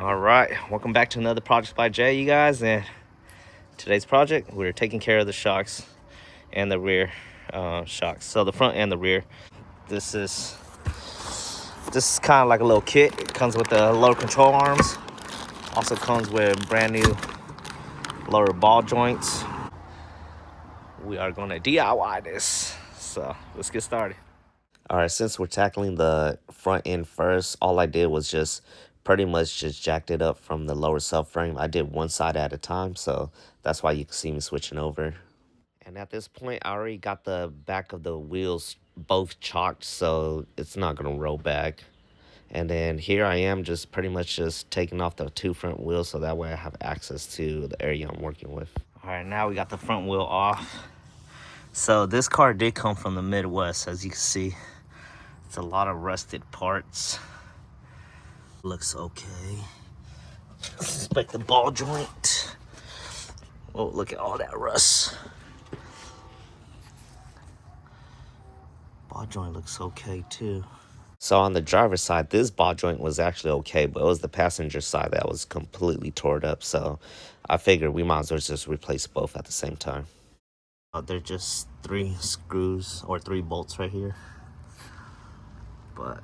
All right, welcome back to another project by Jay, you guys. And today's project, we're taking care of the shocks and the rear shocks, so the front and the rear. This is kind of like a little kit. It comes with the lower control arms. Also comes with brand new lower ball joints. We are going to DIY this, so let's get started. All right, since we're tackling the front end first, all I did was just pretty much just jacked it up from the lower subframe. I did one side at a time, so that's why you can see me switching over. And at this point, I already got the back of the wheels both chalked, so it's not gonna roll back. And then here I am just pretty much just taking off the two front wheels, so that way I have access to the area I'm working with. All right, now we got the front wheel off. So this car did come from the Midwest, as you can see. It's a lot of rusted parts. Looks okay. Inspect the ball joint. Oh, look at all that rust. Ball joint looks okay too. So on the driver's side, this ball joint was actually okay, but it was the passenger side that was completely torn up. So I figured we might as well just replace both at the same time. They're just 3 screws or 3 bolts right here. But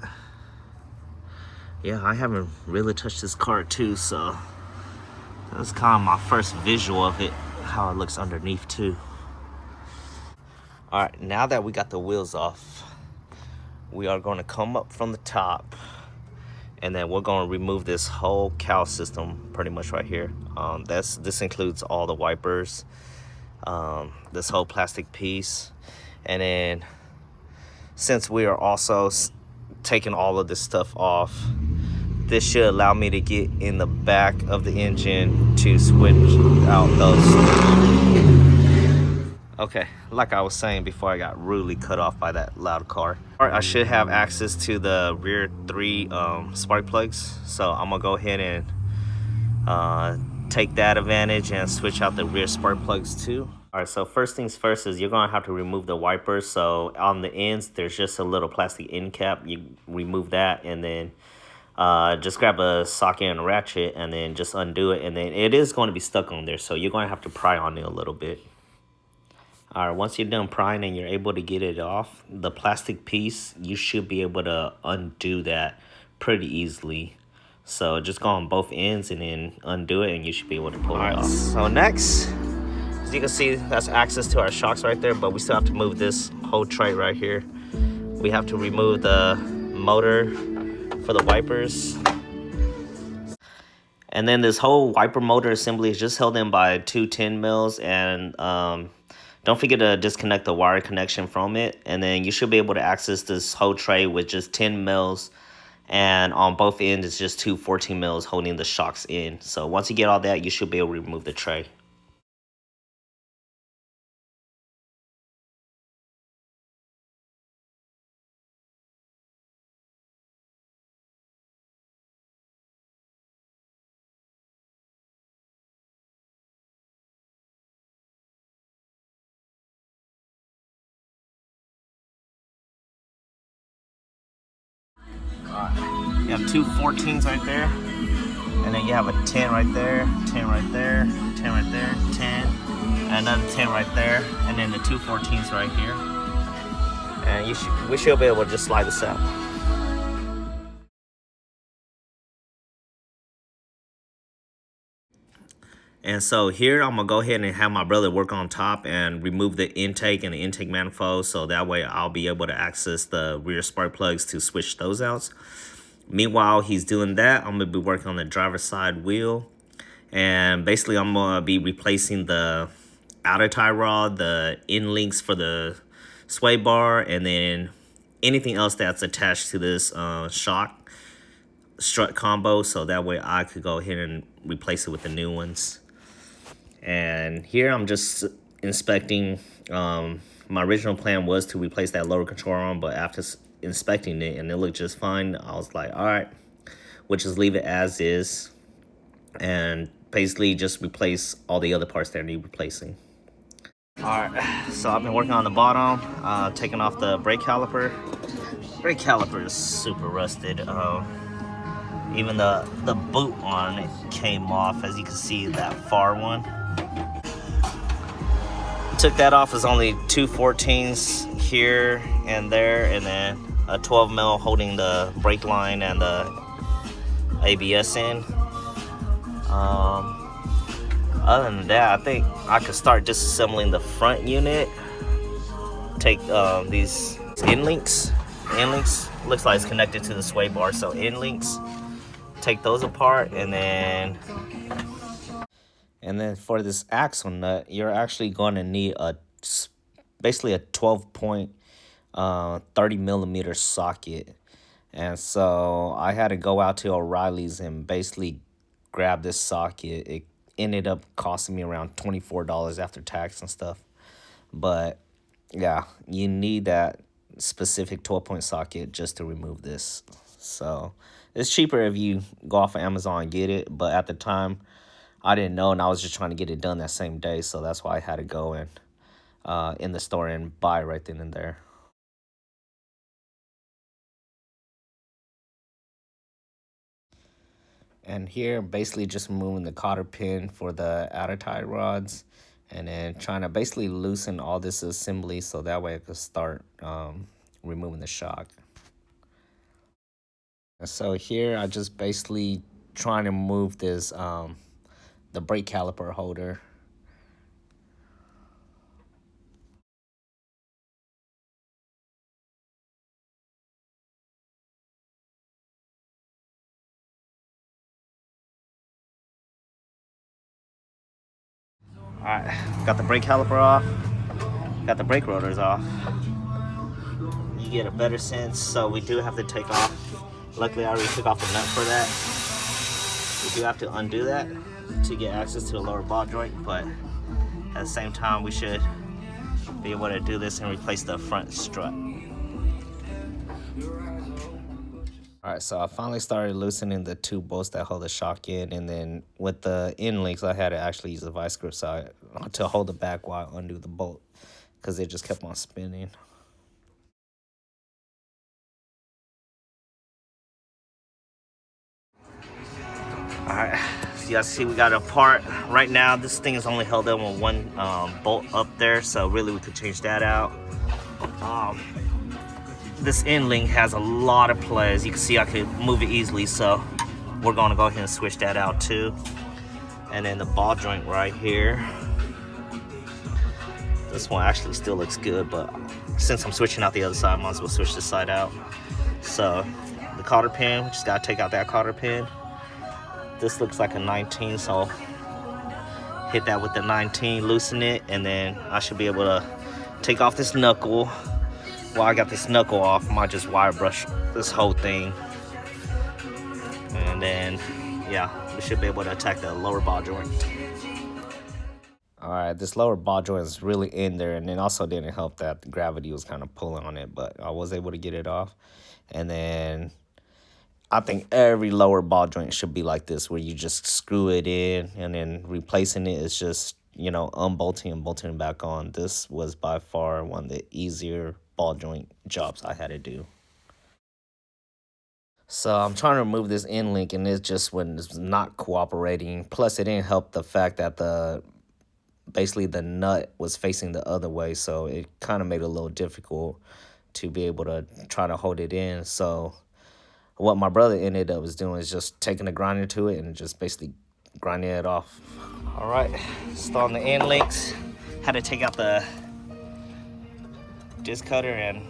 yeah, I haven't really touched this car too, so that's kind of my first visual of it, how it looks underneath too. All right, now that we got the wheels off, we are going to come up from the top, and then we're going to remove this whole cowl system pretty much right here. This includes all the wipers, this whole plastic piece, and then since we are also taking all of this stuff off, this should allow me to get in the back of the engine to switch out those. Okay, like I was saying before I got rudely cut off by that loud car. All right, I should have access to the rear 3 spark plugs. So I'm gonna go ahead and take that advantage and switch out the rear spark plugs too. All right, so first things first is you're gonna have to remove the wipers. So on the ends, there's just a little plastic end cap. You remove that, and then just grab a socket and a ratchet and then just undo it, and then it is going to be stuck on there, so you're going to have to pry on it a little bit. All right, once you're done prying and you're able to get it off, the plastic piece, you should be able to undo that pretty easily. So just go on both ends and then undo it, and you should be able to pull it off. So next, as you can see, that's access to our shocks right there, but we still have to move this whole tray right here. We have to remove the motor for the wipers. And then this whole wiper motor assembly is just held in by 2 10 mils, and don't forget to disconnect the wire connection from it, and then you should be able to access this whole tray with just 10 mils, and on both ends it's just 2 14 mils holding the shocks in. So once you get all that, you should be able to remove the tray. You have 2 14s right there, and then you have a 10 right there, 10 right there, 10 right there, 10, and another 10 right there, and then the 2 14s right here. And we should be able to just slide this out. And so here I'm gonna go ahead and have my brother work on top and remove the intake and the intake manifold, so that way I'll be able to access the rear spark plugs to switch those out. Meanwhile, he's doing that, I'm gonna be working on the driver's side wheel, and basically I'm gonna be replacing the outer tie rod, the end links for the sway bar, and then anything else that's attached to this shock strut combo, so that way I could go ahead and replace it with the new ones. And here I'm just inspecting. My original plan was to replace that lower control arm, but after inspecting it and it looked just fine, I was like, all right, we'll just leave it as is and basically just replace all the other parts that need replacing. All right, so I've been working on the bottom, taking off the brake caliper. Brake caliper is super rusted. Even the boot on it came off, as you can see, that far one. Took that off. Is only two 14s here and there, and then a 12 mil holding the brake line and the ABS in. Other than that, I think I could start disassembling the front unit. Take these end links. Looks like it's connected to the sway bar, so end links. Take those apart, and then for this axle nut, you're actually going to need basically a 12.30 millimeter socket. And so I had to go out to O'Reilly's and basically grab this socket. It ended up costing me around $24 after tax and stuff. But yeah, you need that specific 12-point socket just to remove this. So it's cheaper if you go off of Amazon and get it, but at the time I didn't know, and I was just trying to get it done that same day, so that's why I had to go and in the store and buy right then and there. And here, basically just removing the cotter pin for the outer tie rods, and then trying to basically loosen all this assembly so that way I could start removing the shock. And so here I just basically trying to move this the brake caliper holder. Alright, got the brake caliper off, got the brake rotors off. You get a better sense, so we do have to take off. Luckily I already took off the nut for that. We do have to undo that to get access to the lower ball joint, but at the same time we should be able to do this and replace the front strut. Alright, so I finally started loosening the two bolts that hold the shock in, and then with the end links I had to actually use a vice grip side to hold it back while I undo the bolt, because it just kept on spinning. Alright, so you guys see we got it apart. Right now this thing is only held up with one bolt up there, so really we could change that out. This end link has a lot of play. As you can see, I could move it easily, so we're going to go ahead and switch that out too. And then the ball joint right here, this one actually still looks good, but since I'm switching out the other side, I might as well switch this side out. So the cotter pin, we just got to take out that cotter pin. This looks like a 19, so hit that with the 19, loosen it, and then I should be able to take off this knuckle. While I got this knuckle off, I might just wire brush this whole thing. And then, yeah, we should be able to attack the lower ball joint. Alright, this lower ball joint is really in there, and it also didn't help that the gravity was kind of pulling on it, but I was able to get it off. And then I think every lower ball joint should be like this, where you just screw it in, and then replacing it is just, you know, unbolting and bolting it back on. This was by far one of the easier ball joint jobs I had to do. So I'm trying to remove this end link, and it just was not cooperating. Plus it didn't help the fact that basically the nut was facing the other way, so it kind of made it a little difficult to be able to try to hold it in. So what my brother ended up doing is just taking a grinder to it and just basically grinding it off. All right, installing the end links. Had to take out the disc cutter and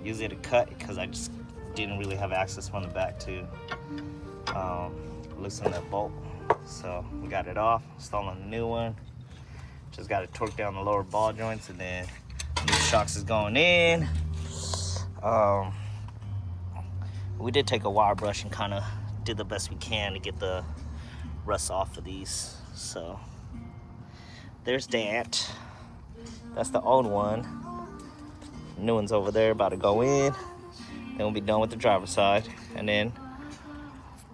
use it to cut, because I just didn't really have access from the back to loosen that bolt. So we got it off, installing a new one. Just got to torque down the lower ball joints, and then new shocks is going in. We did take a wire brush and kind of did the best we can to get the rust off of these. So there's that. That's the old one. New one's over there, about to go in. Then we'll be done with the driver's side, and then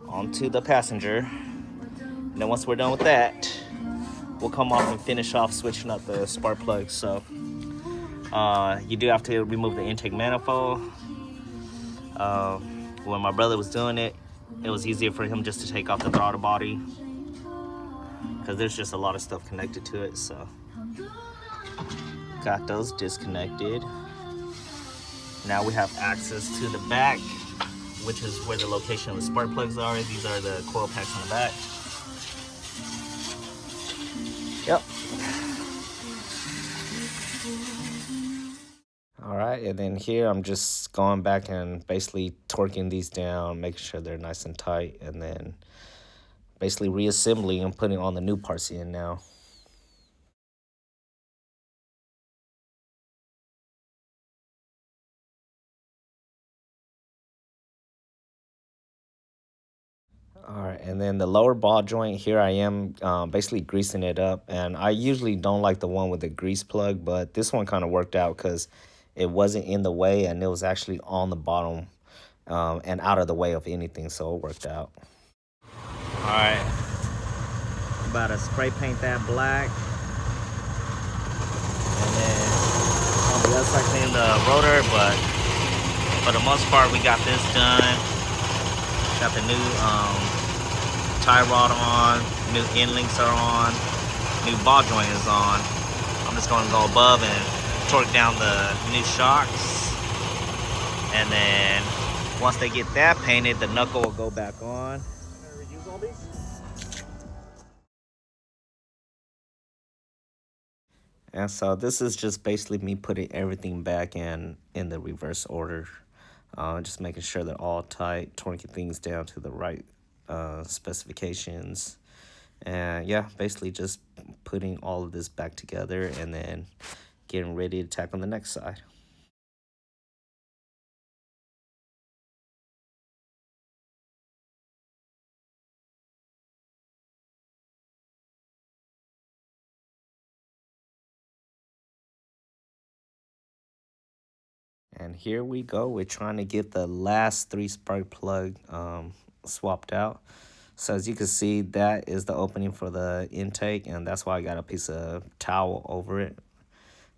onto the passenger. And then once we're done with that, we'll come off and finish off switching up the spark plugs. So you do have to remove the intake manifold. When my brother was doing it, it was easier for him just to take off the throttle body, because there's just a lot of stuff connected to it. So got those disconnected. Now we have access to the back, which is where the location of the spark plugs are. These are the coil packs on the back. Yep. All right, and then here I'm just going back and basically torquing these down, making sure they're nice and tight, and then basically reassembling and putting all the new parts in now. All right, and then the lower ball joint here, I am basically greasing it up. And I usually don't like the one with the grease plug, but this one kind of worked out because it wasn't in the way and it was actually on the bottom and out of the way of anything, so it worked out. All right, about to spray paint that black. And then on the other side, clean the rotor, but for the most part, we got this done. Got the new tie rod on, new end links are on, new ball joint is on. I'm just going to go above and torque down the new shocks. And then once they get that painted, the knuckle will go back on. Reuse all these? And so this is just basically me putting everything back in the reverse order. Just making sure they're all tight, torquing things down to the right specifications. And yeah, basically just putting all of this back together and then getting ready to tack on the next side. And here we go. We're trying to get the last 3 spark plug swapped out. So as you can see, that is the opening for the intake, and that's why I got a piece of towel over it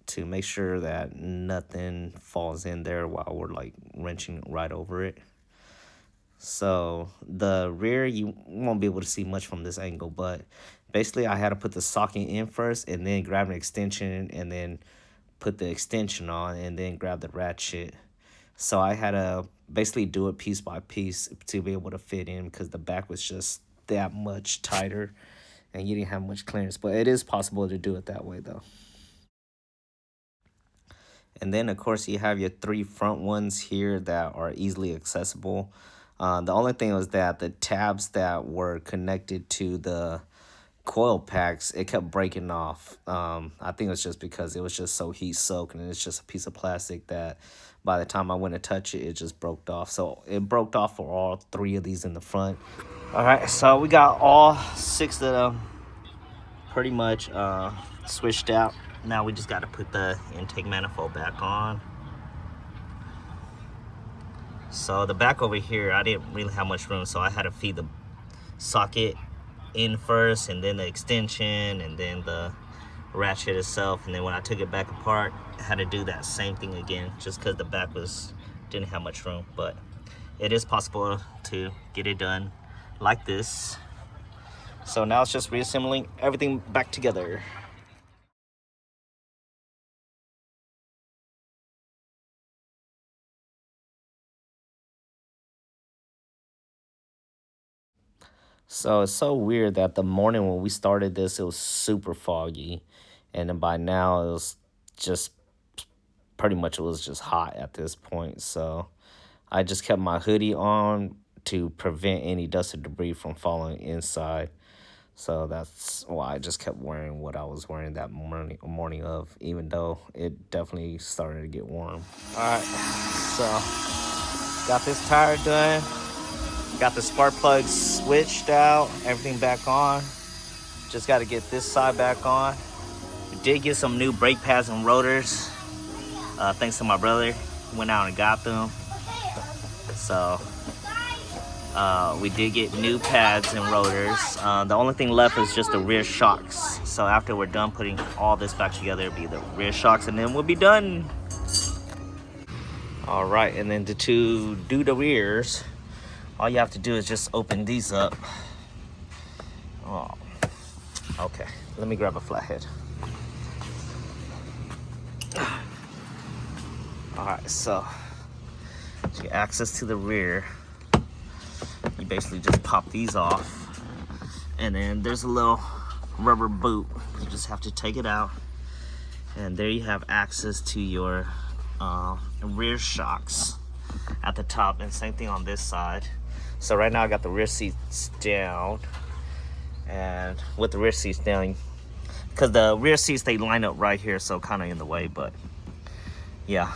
to make sure that nothing falls in there while we're like wrenching right over it. So the rear, you won't be able to see much from this angle, but basically I had to put the socket in first and then grab an extension and then put the extension on and then grab the ratchet. So I had to basically do it piece by piece to be able to fit in because the back was just that much tighter and you didn't have much clearance. But it is possible to do it that way though. And then of course you have your 3 front ones here that are easily accessible. The only thing was that the tabs that were connected to the coil packs, it kept breaking off. I think it's just because it was just so heat soaked and it's just a piece of plastic that by the time I went to touch it, it just broke off. So it broke off for all 3 of these in the front. All right, so we got all 6 of them pretty much switched out. Now we just got to put the intake manifold back on. So the back over here, I didn't really have much room, so I had to feed the socket in first and then the extension and then the ratchet itself, and then when I took it back apart I had to do that same thing again just because the back didn't have much room. But it is possible to get it done like this. So now it's just reassembling everything back together. So it's so weird that the morning when we started this, it was super foggy. And then by now, it was just pretty much, it was just hot at this point. So I just kept my hoodie on to prevent any dust or debris from falling inside. So that's why I just kept wearing what I was wearing that morning of, even though it definitely started to get warm. All right, so got this tire done. Got the spark plugs switched out, everything back on. Just got to get this side back on. We did get some new brake pads and rotors. Thanks to my brother, went out and got them. So we did get new pads and rotors. The only thing left is just the rear shocks. So after we're done putting all this back together, it'll be the rear shocks and then we'll be done. All right, and then to do the rears, All you have to do is just open these up. Oh, okay. Let me grab a flathead. All right, so to get access to the rear, you basically just pop these off, and then there's a little rubber boot. You just have to take it out, and there you have access to your rear shocks at the top, and same thing on this side. So right now I got the rear seats down, and with the rear seats down, because the rear seats, they line up right here, so kind of in the way, but yeah,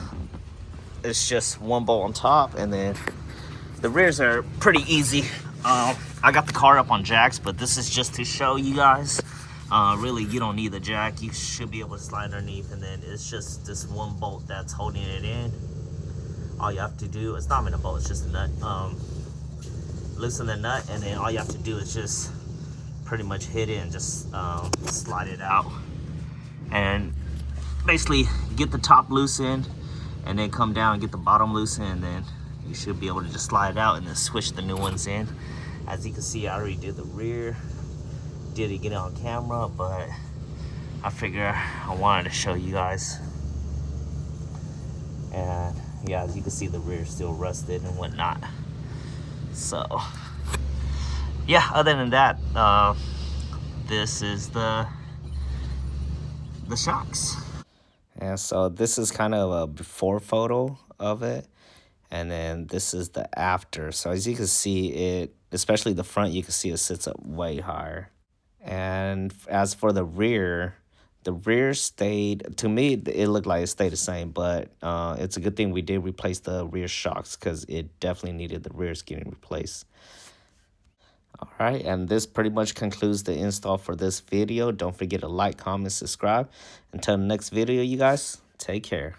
it's just one bolt on top, and then the rears are pretty easy. I got the car up on jacks, but this is just to show you guys. Really, you don't need the jack. You should be able to slide underneath, and then it's just this one bolt that's holding it in. All you have to do, it's not even a bolt, it's just a nut. Loosen the nut, and then all you have to do is just pretty much hit it and just slide it out. And basically get the top loosened, and then come down and get the bottom loosened, and then you should be able to just slide it out and then switch the new ones in. As you can see, I already did the rear. Didn't get it on camera, but I figure I wanted to show you guys. And yeah, as you can see, the rear is still rusted and whatnot. So yeah, other than that, this is the shocks. And so this is kind of a before photo of it, and then this is the after. So as you can see, it, especially the front, you can see it sits up way higher. And as for the rear stayed, to me, it looked like it stayed the same, but it's a good thing we did replace the rear shocks, because it definitely needed the rears getting replaced. All right, and this pretty much concludes the install for this video. Don't forget to like, comment, subscribe. Until the next video, you guys, take care.